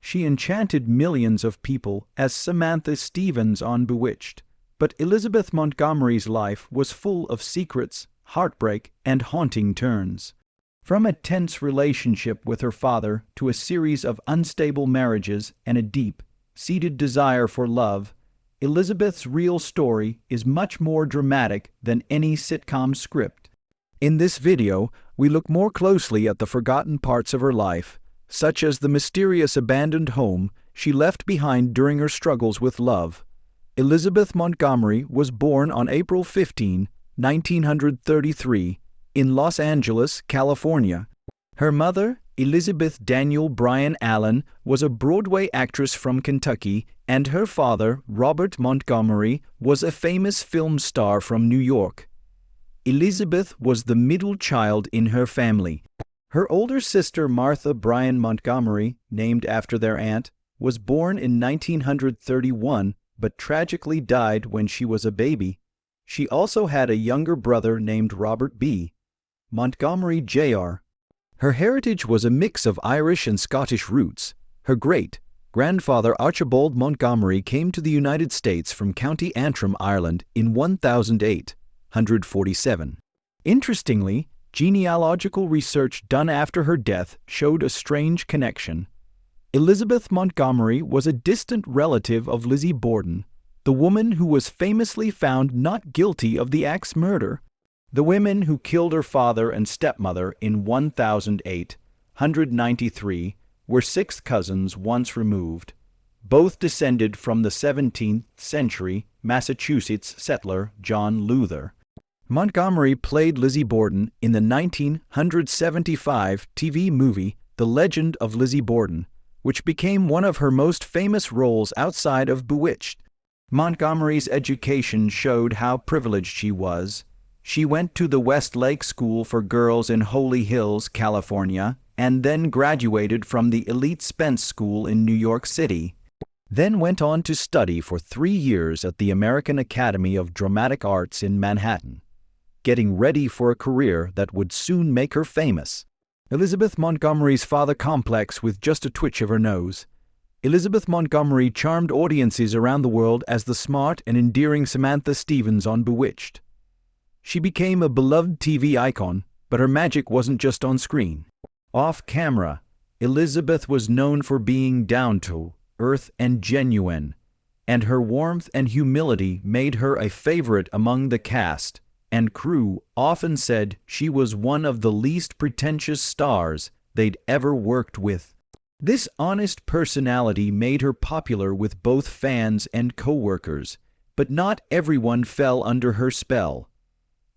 She enchanted millions of people as Samantha Stevens on Bewitched. But Elizabeth Montgomery's life was full of secrets, heartbreak, and haunting turns. From a tense relationship with her father to a series of unstable marriages and a deep-seated desire for love, Elizabeth's real story is much more dramatic than any sitcom script. In this video, we look more closely at the forgotten parts of her life, such as the mysterious abandoned home she left behind during her struggles with love. Elizabeth Montgomery was born on April 15, 1933, in Los Angeles, California. Her mother, Elizabeth Daniel Bryan Allen, was a Broadway actress from Kentucky, and her father, Robert Montgomery, was a famous film star from New York. Elizabeth was the middle child in her family. Her older sister, Martha Bryan Montgomery, named after their aunt, was born in 1931 but tragically died when she was a baby. She also had a younger brother named Robert B. Montgomery Jr. Her heritage was a mix of Irish and Scottish roots. Her great-grandfather Archibald Montgomery came to the United States from County Antrim, Ireland in 1847. Interestingly, genealogical research done after her death showed a strange connection. Elizabeth Montgomery was a distant relative of Lizzie Borden, the woman who was famously found not guilty of the axe murder. The women who killed her father and stepmother in 1893 were sixth cousins once removed, both descended from the 17th century Massachusetts settler John Luther. Montgomery played Lizzie Borden in the 1975 TV movie The Legend of Lizzie Borden, which became one of her most famous roles outside of Bewitched. Montgomery's education showed how privileged she was. She went to the Westlake School for Girls in Holy Hills, California, and then graduated from the elite Spence School in New York City. Then went on to study for 3 years at the American Academy of Dramatic Arts in Manhattan, getting ready for a career that would soon make her famous. Elizabeth Montgomery's father complex with just a twitch of her nose. Elizabeth Montgomery charmed audiences around the world as the smart and endearing Samantha Stevens on Bewitched. She became a beloved TV icon, but her magic wasn't just on screen. Off camera, Elizabeth was known for being down-to-earth and genuine, and her warmth and humility made her a favorite among the cast and crew. Often said she was one of the least pretentious stars they'd ever worked with. This honest personality made her popular with both fans and co-workers, but not everyone fell under her spell.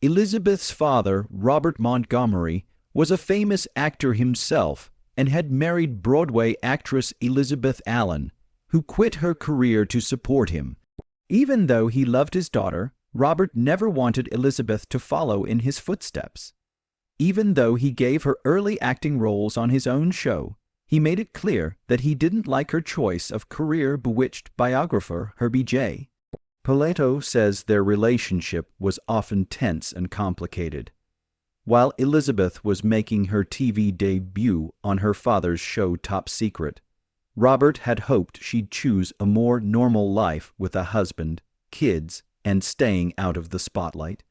Elizabeth's father, Robert Montgomery, was a famous actor himself and had married Broadway actress Elizabeth Allen, who quit her career to support him. Even though he loved his daughter, Robert never wanted Elizabeth to follow in his footsteps. Even though he gave her early acting roles on his own show, he made it clear that he didn't like her choice of career Bewitched biographer Herbie J. Pilato says their relationship was often tense and complicated. While Elizabeth was making her TV debut on her father's show Top Secret, Robert had hoped she'd choose a more normal life with a husband, kids, and staying out of the spotlight.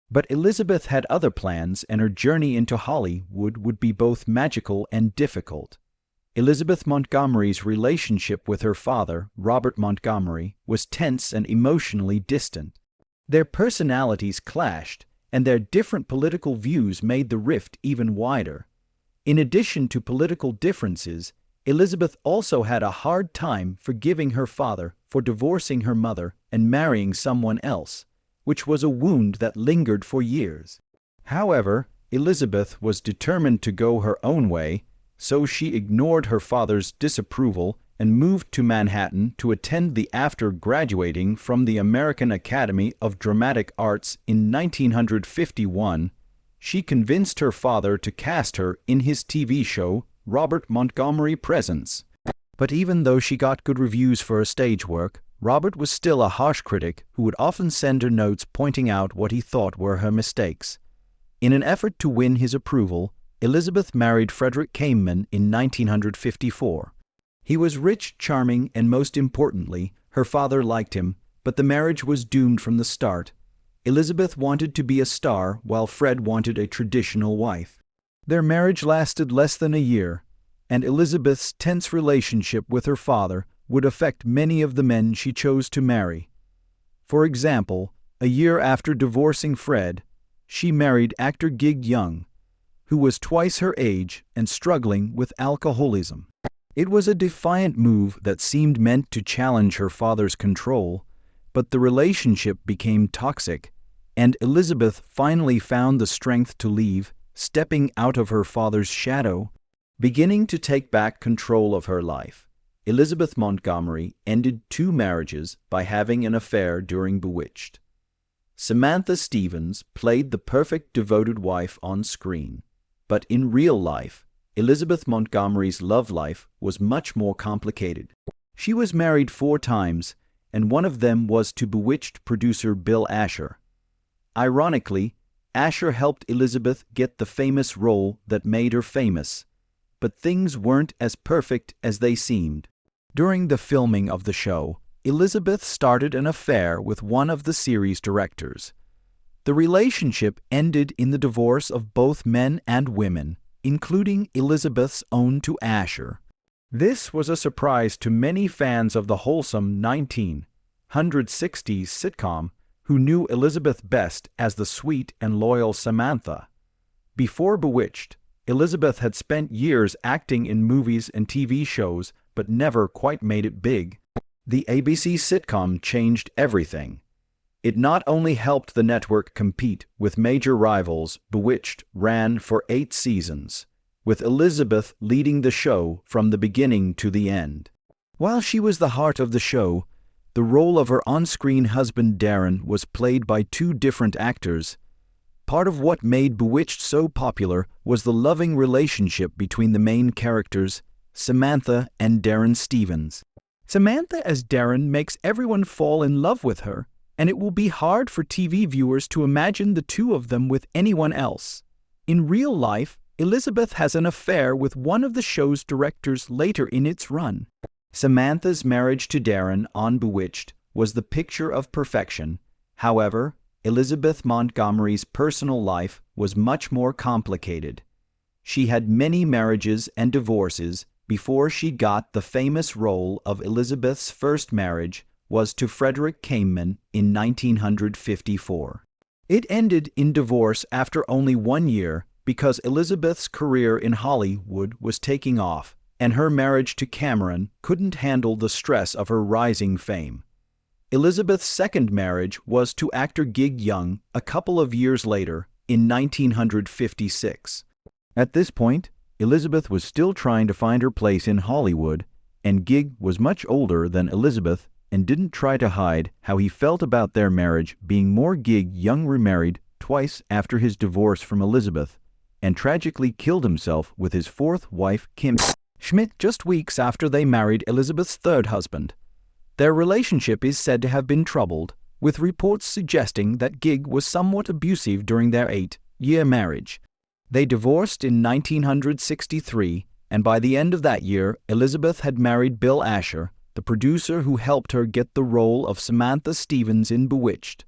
But Elizabeth had other plans, and her journey into Hollywood would be both magical and difficult. Elizabeth Montgomery's relationship with her father, Robert Montgomery, was tense and emotionally distant. Their personalities clashed, and their different political views made the rift even wider. In addition to political differences, Elizabeth also had a hard time forgiving her father for divorcing her mother and marrying someone else, which was a wound that lingered for years. However, Elizabeth was determined to go her own way, so she ignored her father's disapproval and moved to Manhattan to attend the after graduating from the American Academy of Dramatic Arts in 1951. She convinced her father to cast her in his TV show Robert Montgomery Presents. But even though she got good reviews for her stage work, Robert was still a harsh critic who would often send her notes pointing out what he thought were her mistakes. In an effort to win his approval, Elizabeth married Frederick Kamen in 1954. He was rich, charming, and most importantly, her father liked him, but the marriage was doomed from the start. Elizabeth wanted to be a star, while Fred wanted a traditional wife. Their marriage lasted less than a year, and Elizabeth's tense relationship with her father would affect many of the men she chose to marry. For example, a year after divorcing Fred, she married actor Gig Young, who was twice her age and struggling with alcoholism. It was a defiant move that seemed meant to challenge her father's control, but the relationship became toxic, and Elizabeth finally found the strength to leave, stepping out of her father's shadow. Beginning to take back control of her life, Elizabeth Montgomery ended 2 marriages by having an affair during Bewitched. Samantha Stevens played the perfect devoted wife on screen, but in real life, Elizabeth Montgomery's love life was much more complicated. She was married 4 times, and one of them was to Bewitched producer Bill Asher. Ironically, Asher helped Elizabeth get the famous role that made her famous, but things weren't as perfect as they seemed. During the filming of the show, Elizabeth started an affair with one of the series directors. The relationship ended in the divorce of both men and women, including Elizabeth's own to Asher. This was a surprise to many fans of the wholesome 1960s sitcom who knew Elizabeth best as the sweet and loyal Samantha. Before Bewitched, Elizabeth had spent years acting in movies and TV shows but never quite made it big. The ABC sitcom changed everything. It not only helped the network compete with major rivals, Bewitched ran for 8 seasons, with Elizabeth leading the show from the beginning to the end. While she was the heart of the show, the role of her on-screen husband Darren was played by 2 different actors. Part of what made Bewitched so popular was the loving relationship between the main characters, Samantha and Darren Stevens. Samantha as Darren makes everyone fall in love with her, and it will be hard for TV viewers to imagine the 2 of them with anyone else. In real life, Elizabeth has an affair with one of the show's directors later in its run. Samantha's marriage to Darren on Bewitched was the picture of perfection. However, Elizabeth Montgomery's personal life was much more complicated. She had many marriages and divorces before she got the famous role of Elizabeth's first marriage was to Frederick Kamen in 1954. It ended in divorce after only 1 year because Elizabeth's career in Hollywood was taking off, and her marriage to Cameron couldn't handle the stress of her rising fame. Elizabeth's second marriage was to actor Gig Young a couple of years later, in 1956. At this point, Elizabeth was still trying to find her place in Hollywood, and Gig was much older than Elizabeth and didn't try to hide how he felt about their marriage, being more. Gig Young remarried twice after his divorce from Elizabeth, and tragically killed himself with his 4th wife, Kim Schmidt, just weeks after they married Elizabeth's 3rd husband. Their relationship is said to have been troubled, with reports suggesting that Gig was somewhat abusive during their 8-year marriage. They divorced in 1963, and by the end of that year, Elizabeth had married Bill Asher, the producer who helped her get the role of Samantha Stevens in Bewitched.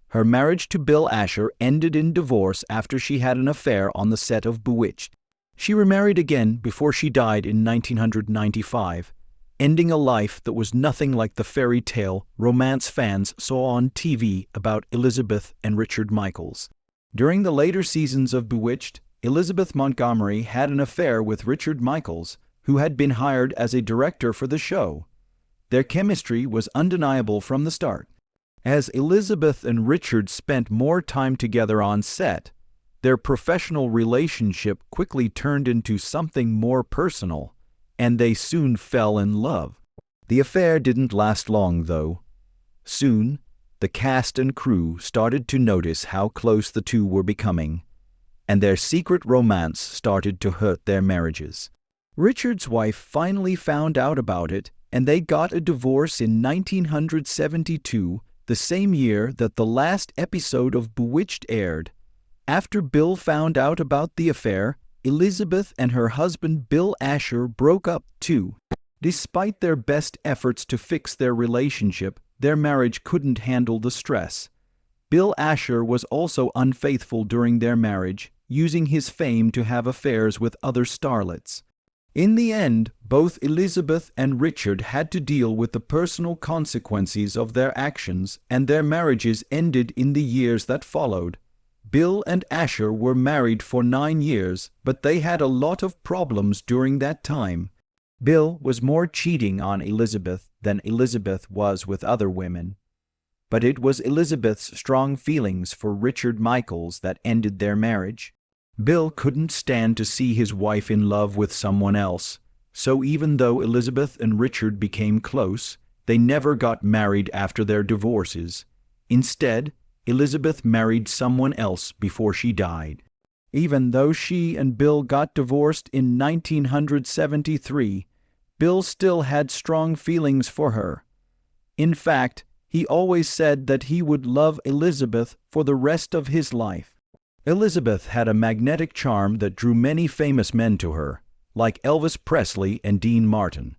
Her marriage to Bill Asher ended in divorce after she had an affair on the set of Bewitched. She remarried again before she died in 1995, ending a life that was nothing like the fairy tale romance fans saw on TV about Elizabeth and Richard Michaels. During the later seasons of Bewitched, Elizabeth Montgomery had an affair with Richard Michaels, who had been hired as a director for the show. Their chemistry was undeniable from the start. As Elizabeth and Richard spent more time together on set, their professional relationship quickly turned into something more personal, and they soon fell in love. The affair didn't last long, though. Soon, the cast and crew started to notice how close the 2 were becoming, and their secret romance started to hurt their marriages. Richard's wife finally found out about it, and they got a divorce in 1972, the same year that the last episode of Bewitched aired. After Bill found out about the affair, Elizabeth and her husband Bill Asher broke up too. Despite their best efforts to fix their relationship, their marriage couldn't handle the stress. Bill Asher was also unfaithful during their marriage, using his fame to have affairs with other starlets. In the end, both Elizabeth and Richard had to deal with the personal consequences of their actions, and their marriages ended in the years that followed. Bill and Asher were married for 9 years, but they had a lot of problems during that time. Bill was more cheating on Elizabeth than Elizabeth was with other women. But it was Elizabeth's strong feelings for Richard Michaels that ended their marriage. Bill couldn't stand to see his wife in love with someone else, so even though Elizabeth and Richard became close, they never got married after their divorces. Instead, Elizabeth married someone else before she died. Even though she and Bill got divorced in 1973, Bill still had strong feelings for her. In fact, he always said that he would love Elizabeth for the rest of his life. Elizabeth had a magnetic charm that drew many famous men to her, like Elvis Presley and Dean Martin.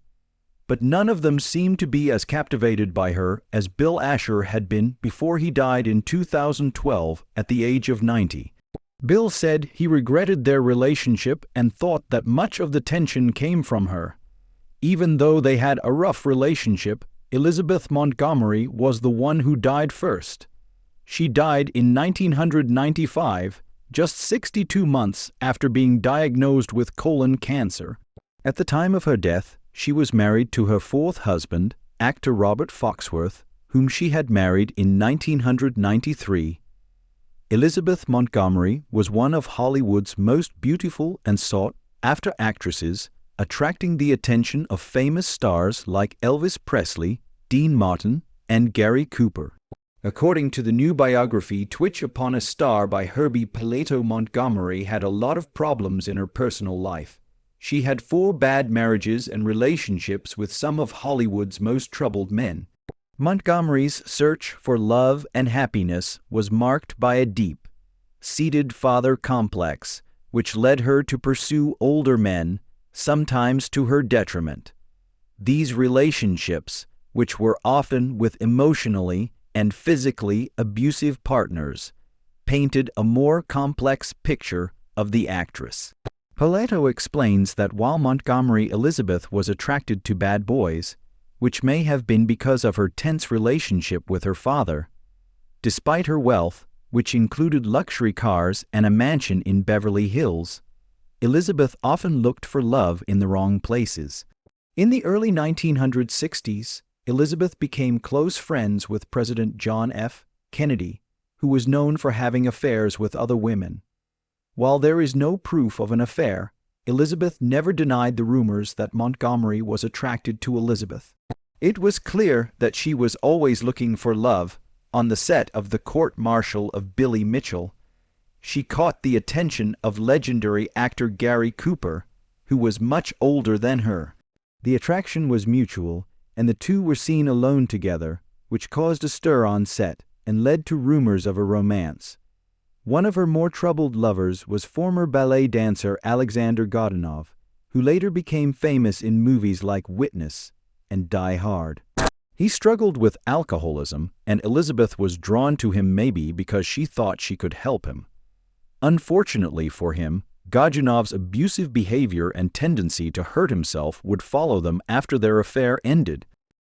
But none of them seemed to be as captivated by her as Bill Asher had been before he died in 2012 at the age of 90. Bill said he regretted their relationship and thought that much of the tension came from her. Even though they had a rough relationship, Elizabeth Montgomery was the one who died first. She died in 1995, just 62 months after being diagnosed with colon cancer. At the time of her death, she was married to her fourth husband, actor Robert Foxworth, whom she had married in 1993. Elizabeth Montgomery was one of Hollywood's most beautiful and sought-after actresses, attracting the attention of famous stars like Elvis Presley, Dean Martin, and Gary Cooper. According to the new biography Twitch Upon a Star by Herbie Paleto, Montgomery had a lot of problems in her personal life. She had 4 bad marriages and relationships with some of Hollywood's most troubled men. Montgomery's search for love and happiness was marked by a deep-seated father complex, which led her to pursue older men, sometimes to her detriment. These relationships, which were often with emotionally and physically abusive partners, painted a more complex picture of the actress. Paleto explains that while Montgomery Elizabeth was attracted to bad boys, which may have been because of her tense relationship with her father, despite her wealth, which included luxury cars and a mansion in Beverly Hills, Elizabeth often looked for love in the wrong places. In the early 1960s, Elizabeth became close friends with President John F. Kennedy, who was known for having affairs with other women. While there is no proof of an affair, Elizabeth never denied the rumors that Montgomery was attracted to Elizabeth. It was clear that she was always looking for love. On the set of The Court Martial of Billy Mitchell, she caught the attention of legendary actor Gary Cooper, who was much older than her. The attraction was mutual, and the two were seen alone together, which caused a stir on set and led to rumors of a romance. One of her more troubled lovers was former ballet dancer Alexander Godunov, who later became famous in movies like Witness and Die Hard. He struggled with alcoholism, and Elizabeth was drawn to him maybe because she thought she could help him. Unfortunately for him, Godunov's abusive behavior and tendency to hurt himself would follow them after their affair ended.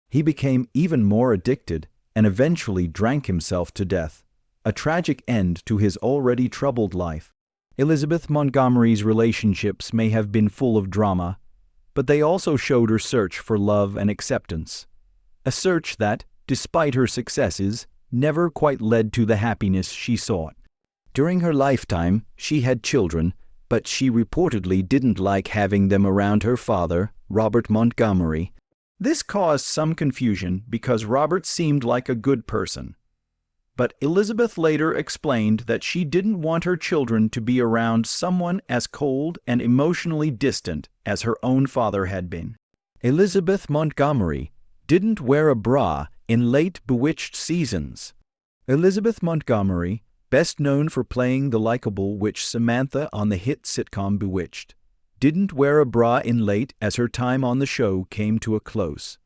He became even more addicted and eventually drank himself to death, a tragic end to his already troubled life. Elizabeth Montgomery's relationships may have been full of drama, but they also showed her search for love and acceptance. A search that, despite her successes, never quite led to the happiness she sought. During her lifetime, she had children, but she reportedly didn't like having them around her father, Robert Montgomery. This caused some confusion because Robert seemed like a good person. But Elizabeth later explained that she didn't want her children to be around someone as cold and emotionally distant as her own father had been. Elizabeth Montgomery didn't wear a bra in late Bewitched seasons. Elizabeth Montgomery, best known for playing the likable witch Samantha on the hit sitcom Bewitched, didn't wear a bra in late as her time on the show came to a close.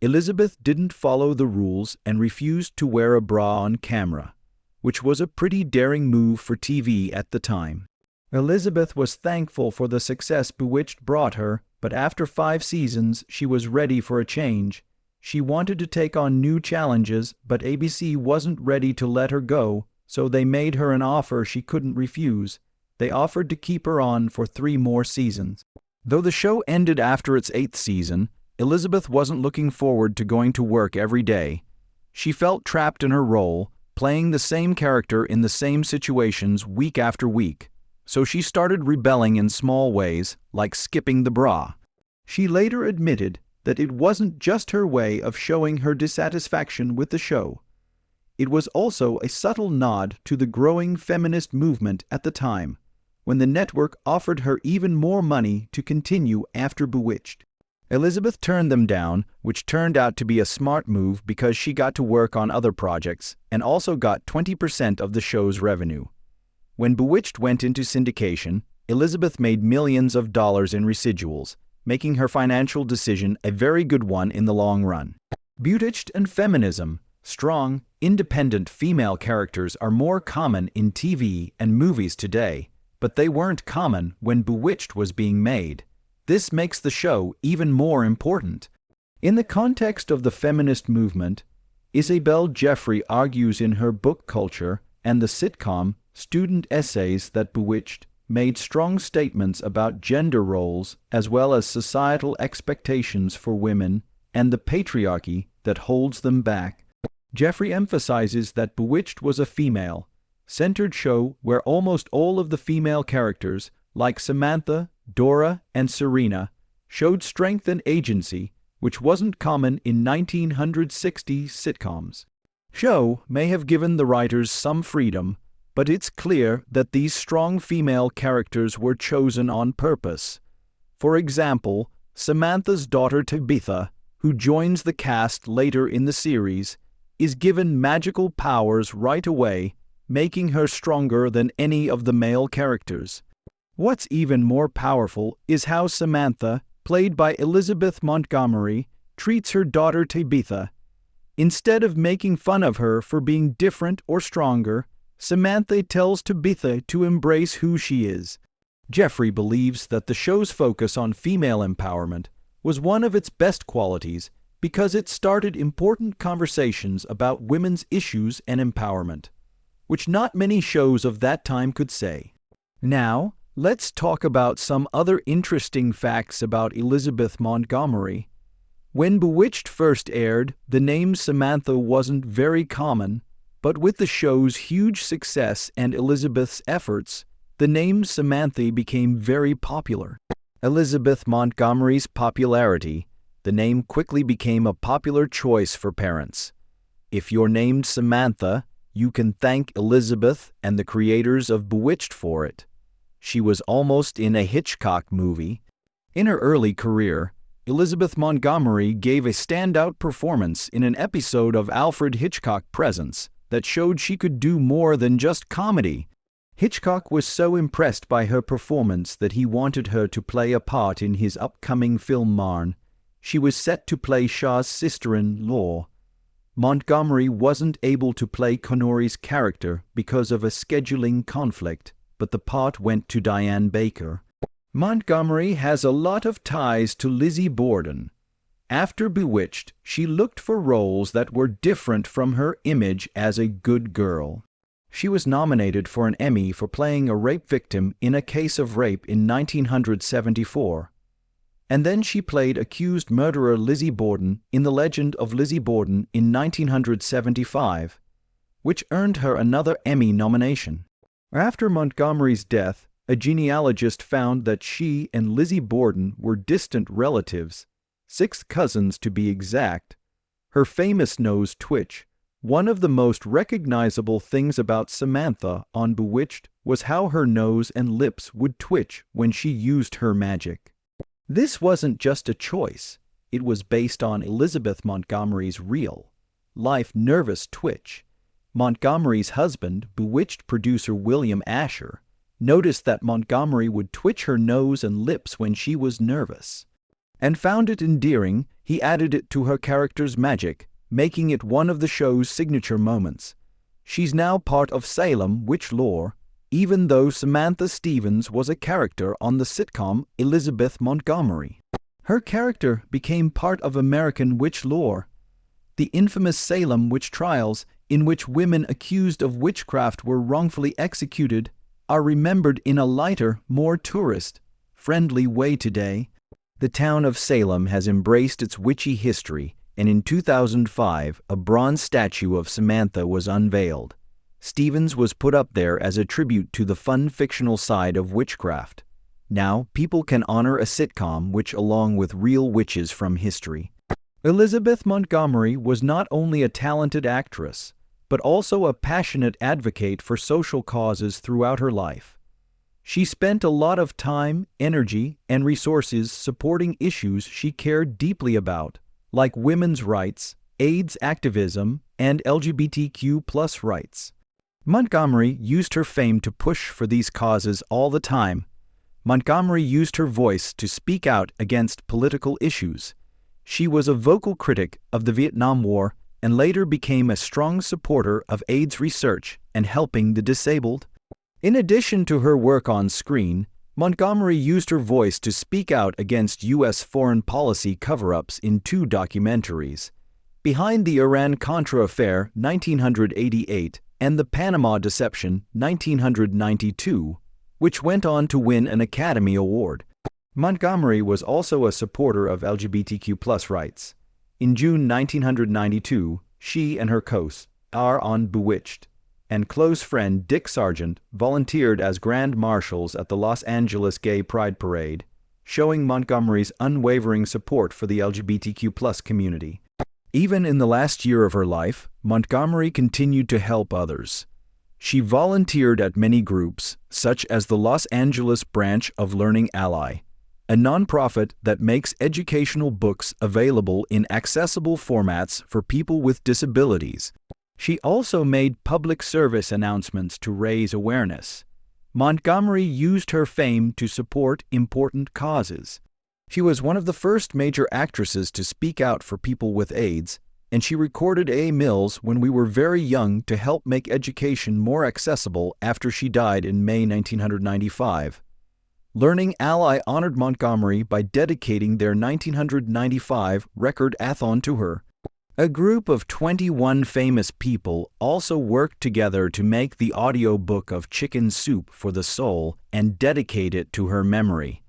Elizabeth didn't follow the rules and refused to wear a bra on camera, which was a pretty daring move for TV at the time. Elizabeth was thankful for the success Bewitched brought her, but after 5 seasons she was ready for a change. She wanted to take on new challenges, but ABC wasn't ready to let her go, so they made her an offer she couldn't refuse. They offered to keep her on for 3 more seasons. Though the show ended after its 8th season, Elizabeth wasn't looking forward to going to work every day. She felt trapped in her role, playing the same character in the same situations week after week. So she started rebelling in small ways, like skipping the bra. She later admitted that it wasn't just her way of showing her dissatisfaction with the show. It was also a subtle nod to the growing feminist movement at the time, when the network offered her even more money to continue after Bewitched. Elizabeth turned them down, which turned out to be a smart move because she got to work on other projects and also got 20% of the show's revenue. When Bewitched went into syndication, Elizabeth made millions of dollars in residuals, making her financial decision a very good one in the long run. Bewitched and feminism. Strong, independent female characters are more common in TV and movies today, but they weren't common when Bewitched was being made. This makes the show even more important. In the context of the feminist movement, Isabel Jeffrey argues in her book Culture and the sitcom Student Essays that Bewitched made strong statements about gender roles as well as societal expectations for women and the patriarchy that holds them back. Jeffrey emphasizes that Bewitched was a female-centered show where almost all of the female characters, like Samantha, Dora, and Serena, showed strength and agency, which wasn't common in 1960s sitcoms. Show may have given the writers some freedom, but it's clear that these strong female characters were chosen on purpose. For example, Samantha's daughter Tabitha, who joins the cast later in the series, is given magical powers right away, making her stronger than any of the male characters. What's even more powerful is how Samantha, played by Elizabeth Montgomery, treats her daughter Tabitha. Instead of making fun of her for being different or stronger, Samantha tells Tabitha to embrace who she is. Jeffrey believes that the show's focus on female empowerment was one of its best qualities because it started important conversations about women's issues and empowerment, which not many shows of that time could say. Now, let's talk about some other interesting facts about Elizabeth Montgomery. When Bewitched first aired, the name Samantha wasn't very common, but with the show's huge success and Elizabeth's efforts, the name Samantha became very popular. Elizabeth Montgomery's popularity, the name quickly became a popular choice for parents. If you're named Samantha, you can thank Elizabeth and the creators of Bewitched for it. She was almost in a Hitchcock movie. In her early career, Elizabeth Montgomery gave a standout performance in an episode of Alfred Hitchcock Presents that showed she could do more than just comedy. Hitchcock was so impressed by her performance that he wanted her to play a part in his upcoming film Marne. She was set to play Shaw's sister-in-law. Montgomery wasn't able to play Connery's character because of a scheduling conflict, but the part went to Diane Baker. Montgomery has a lot of ties to Lizzie Borden. After Bewitched, she looked for roles that were different from her image as a good girl. She was nominated for an Emmy for playing a rape victim in A Case of Rape in 1974. And then she played accused murderer Lizzie Borden in The Legend of Lizzie Borden in 1975, which earned her another Emmy nomination. After Montgomery's death, a genealogist found that she and Lizzie Borden were distant relatives, 6th cousins to be exact. Her famous nose twitch. One of the most recognizable things about Samantha on Bewitched was how her nose and lips would twitch when she used her magic. This wasn't just a choice. It was based on Elizabeth Montgomery's real-life nervous twitch. Montgomery's husband, Bewitched producer William Asher, noticed that Montgomery would twitch her nose and lips when she was nervous, and found it endearing. He added it to her character's magic, making it one of the show's signature moments. She's now part of Salem witch lore, even though Samantha Stevens was a character on the sitcom Elizabeth Montgomery. Her character became part of American witch lore. The infamous Salem witch trials, in which women accused of witchcraft were wrongfully executed, are remembered in a lighter, more tourist-friendly way today. The town of Salem has embraced its witchy history, and in 2005, a bronze statue of Samantha was unveiled. Stevens was put up there as a tribute to the fun fictional side of witchcraft. Now, people can honor a sitcom witch along with real witches from history. Elizabeth Montgomery was not only a talented actress, but also a passionate advocate for social causes throughout her life. She spent a lot of time, energy, and resources supporting issues she cared deeply about, like women's rights, AIDS activism, and LGBTQ+ rights. Montgomery used her fame to push for these causes all the time. Montgomery used her voice to speak out against political issues. She was a vocal critic of the Vietnam War and later became a strong supporter of AIDS research and helping the disabled. In addition to her work on screen, Montgomery used her voice to speak out against U.S. foreign policy cover-ups in 2 documentaries, Behind the Iran-Contra Affair, 1988, and The Panama Deception, 1992, which went on to win an Academy Award. Montgomery was also a supporter of LGBTQ+ rights. In June 1992, she and her co-star on Bewitched and close friend Dick Sargent volunteered as Grand Marshals at the Los Angeles Gay Pride Parade, showing Montgomery's unwavering support for the LGBTQ+ community. Even in the last year of her life, Montgomery continued to help others. She volunteered at many groups, such as the Los Angeles branch of Learning Ally, a nonprofit that makes educational books available in accessible formats for people with disabilities. She also made public service announcements to raise awareness. Montgomery used her fame to support important causes. She was one of the first major actresses to speak out for people with AIDS, and she recorded A. Mills when we were very young to help make education more accessible after she died in May 1995. Learning Ally honored Montgomery by dedicating their 1995 record-a-thon to her. A group of 21 famous people also worked together to make the audiobook of Chicken Soup for the Soul and dedicate it to her memory.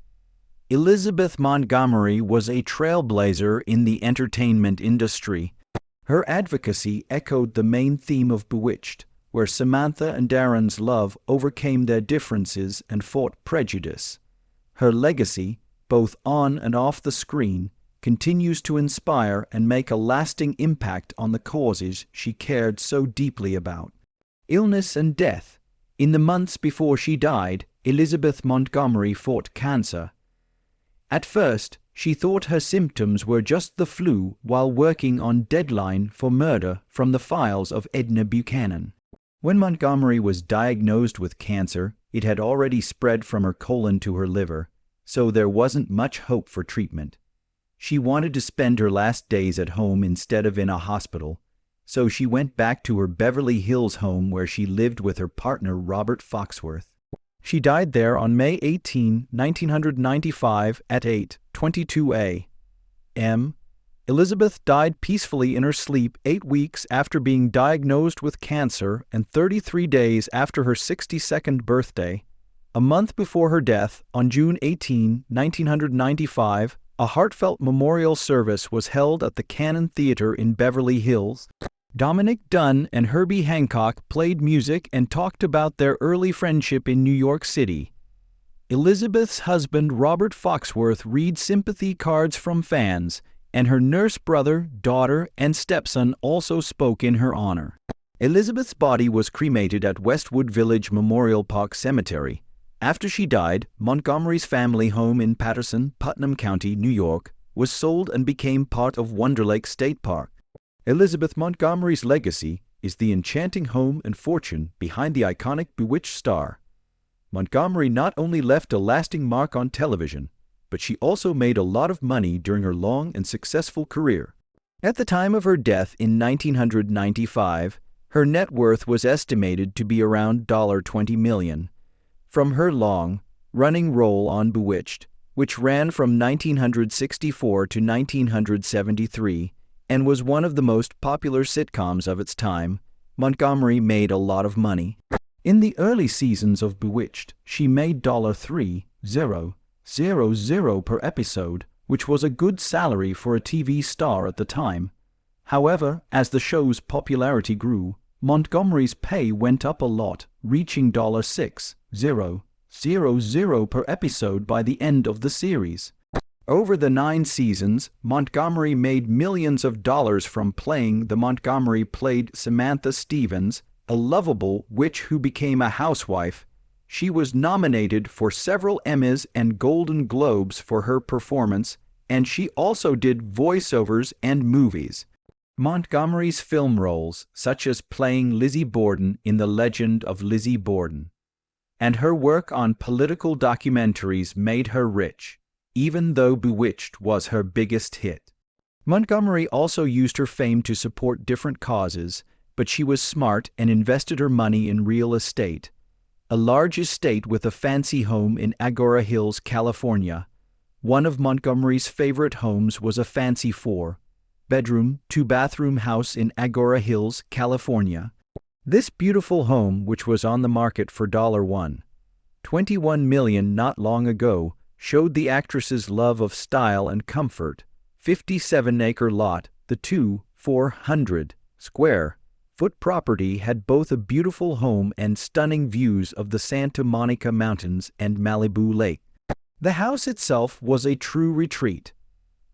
Elizabeth Montgomery was a trailblazer in the entertainment industry. Her advocacy echoed the main theme of Bewitched, where Samantha and Darren's love overcame their differences and fought prejudice. Her legacy, both on and off the screen, continues to inspire and make a lasting impact on the causes she cared so deeply about. Illness and death. In the months before she died, Elizabeth Montgomery fought cancer. At first, she thought her symptoms were just the flu while working on Deadline for Murder from the files of Edna Buchanan. When Montgomery was diagnosed with cancer, it had already spread from her colon to her liver, so there wasn't much hope for treatment. She wanted to spend her last days at home instead of in a hospital, so she went back to her Beverly Hills home where she lived with her partner Robert Foxworth. She died there on May 18, 1995 at 8:22 a.m. Elizabeth died peacefully in her sleep 8 weeks after being diagnosed with cancer and 33 days after her 62nd birthday. A month before her death, on June 18, 1995, a heartfelt memorial service was held at the Cannon Theater in Beverly Hills. Dominic Dunn and Herbie Hancock played music and talked about their early friendship in New York City. Elizabeth's husband, Robert Foxworth, read sympathy cards from fans, and her nurse brother, daughter, and stepson also spoke in her honor. Elizabeth's body was cremated at Westwood Village Memorial Park Cemetery. After she died, Montgomery's family home in Patterson, Putnam County, New York, was sold and became part of Wonder Lake State Park. Elizabeth Montgomery's legacy is the enchanting home and fortune behind the iconic Bewitched star. Montgomery not only left a lasting mark on television, but she also made a lot of money during her long and successful career. At the time of her death in 1995, her net worth was estimated to be around $20 million. From her long, running role on Bewitched, which ran from 1964 to 1973 and was one of the most popular sitcoms of its time, Montgomery made a lot of money. In the early seasons of Bewitched, she made $3,000 per episode, which was a good salary for a TV star at the time. However, as the show's popularity grew, Montgomery's pay went up a lot, reaching $6,000 per episode by the end of the series. Over the 9 seasons, Montgomery made millions of dollars from playing the Montgomery played Samantha Stevens, a lovable witch who became a housewife. She was nominated for several Emmys and Golden Globes for her performance, and she also did voiceovers and movies. Montgomery's film roles, such as playing Lizzie Borden in The Legend of Lizzie Borden, and her work on political documentaries made her rich, even though Bewitched was her biggest hit. Montgomery also used her fame to support different causes, but she was smart and invested her money in real estate. A large estate with a fancy home in Agora Hills, California. One of Montgomery's favorite homes was a fancy 4-bedroom, 2-bathroom house in Agora Hills, California. This beautiful home, which was on the market for $21 million not long ago, showed the actress's love of style and comfort. 57-acre lot, the 400-square-foot property had both a beautiful home and stunning views of the Santa Monica Mountains and Malibu Lake. The house itself was a true retreat.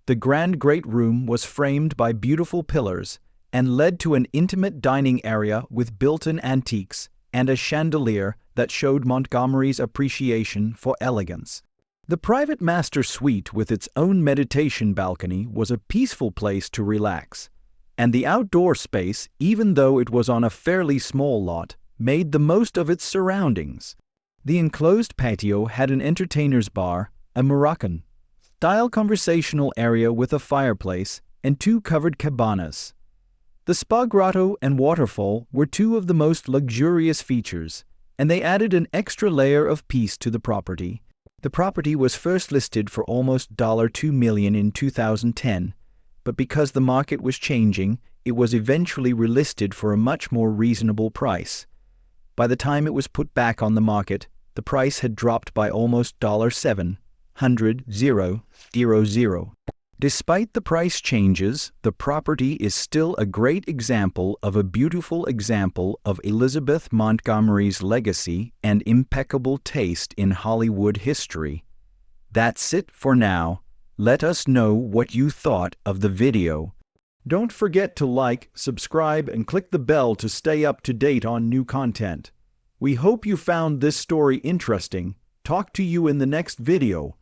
The grand great room was framed by beautiful pillars and led to an intimate dining area with built-in antiques and a chandelier that showed Montgomery's appreciation for elegance. The private master suite with its own meditation balcony was a peaceful place to relax, and the outdoor space, even though it was on a fairly small lot, made the most of its surroundings. The enclosed patio had an entertainer's bar, a Moroccan-style conversational area with a fireplace, and 2 covered cabanas. The spa grotto and waterfall were 2 of the most luxurious features, and they added an extra layer of peace to the property. The property was first listed for almost $2 million in 2010, but because the market was changing, it was eventually relisted for a much more reasonable price. By the time it was put back on the market, the price had dropped by almost $700,000. Despite the price changes, the property is still a great example of a beautiful example of Elizabeth Montgomery's legacy and impeccable taste in Hollywood history. That's it for now. Let us know what you thought of the video. Don't forget to like, subscribe, and click the bell to stay up to date on new content. We hope you found this story interesting. Talk to you in the next video.